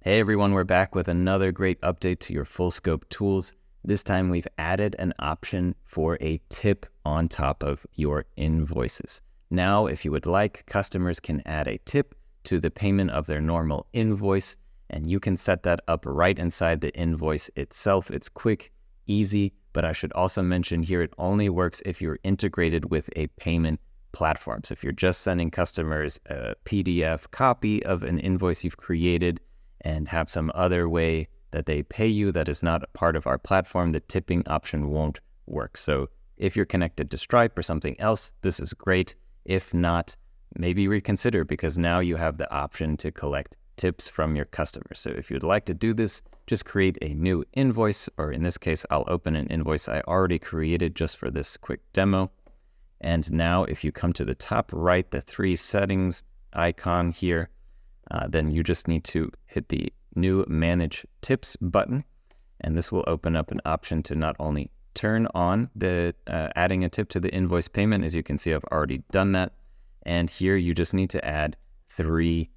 Hey everyone, we're back with another great update to your full scope tools. This time we've added an option for a tip on top of your invoices. Now, if you would like, customers can add a tip to the payment of their normal invoice, and you can set that up right inside the invoice itself. It's quick, easy, but I should also mention here it only works if you're integrated with a payment platform. So if you're just sending customers a PDF copy of an invoice you've created and have some other way that they pay you that is not a part of our platform, the tipping option won't work. So if you're connected to Stripe or something else, this is great. If not, maybe reconsider, because now you have the option to collect tips from your customers. So if you'd like to do this, just create a new invoice, or in this case, I'll open an invoice I already created just for this quick demo. And now if you come to the top right, the three settings icon here, then you just need to hit the new Manage Tips button, and this will open up an option to not only turn on the adding a tip to the invoice payment. As you can see, I've already done that. And here you just need to add three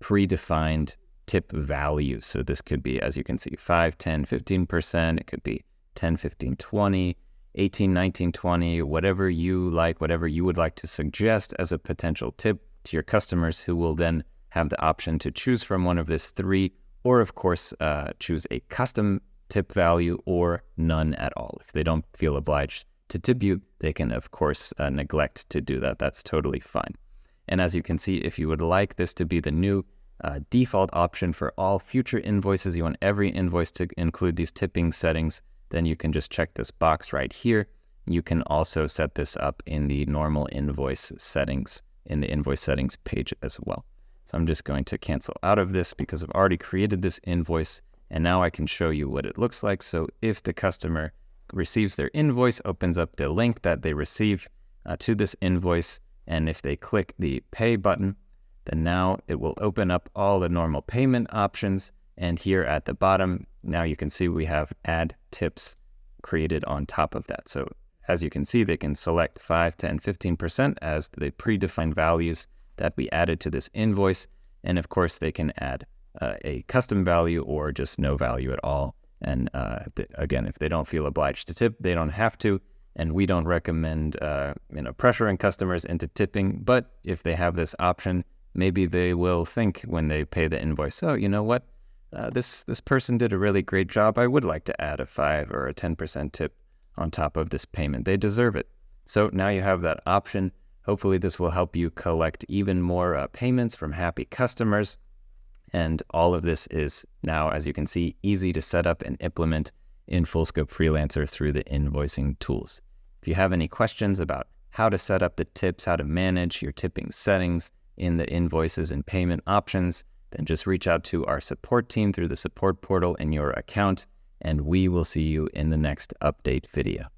predefined tip values. So this could be, as you can see, 5, 10, 15%. It could be 10, 15, 20, 18, 19, 20, whatever you like, whatever you would like to suggest as a potential tip to your customers, who will then have the option to choose from one of these three, or of course, choose a custom tip value or none at all. If they don't feel obliged to tip you, they can, of course, neglect to do that. That's totally fine. And as you can see, if you would like this to be the new default option for all future invoices, you want every invoice to include these tipping settings, then you can just check this box right here. You can also set this up in the normal invoice settings, in the invoice settings page as well. So I'm just going to cancel out of this because I've already created this invoice, and now I can show you what it looks like. So if the customer receives their invoice, opens up the link that they receive to this invoice, and if they click the pay button, then now it will open up all the normal payment options. And here at the bottom, now you can see we have add tips created on top of that. So as you can see, they can select 5, 10, 15% as the predefined values that we added to this invoice. And of course, they can add a custom value or just no value at all. And again, if they don't feel obliged to tip, they don't have to. And we don't recommend pressuring customers into tipping. But if they have this option, maybe they will think when they pay the invoice, oh, you know what? This person did a really great job. I would like to add a 5 or a 10% tip on top of this payment. They deserve it. So now you have that option. Hopefully this will help you collect even more payments from happy customers. And all of this is now, as you can see, easy to set up and implement in Full-Scope Freelancer through the invoicing tools. If you have any questions about how to set up the tips, how to manage your tipping settings in the invoices and payment options, then just reach out to our support team through the support portal in your account, and we will see you in the next update video.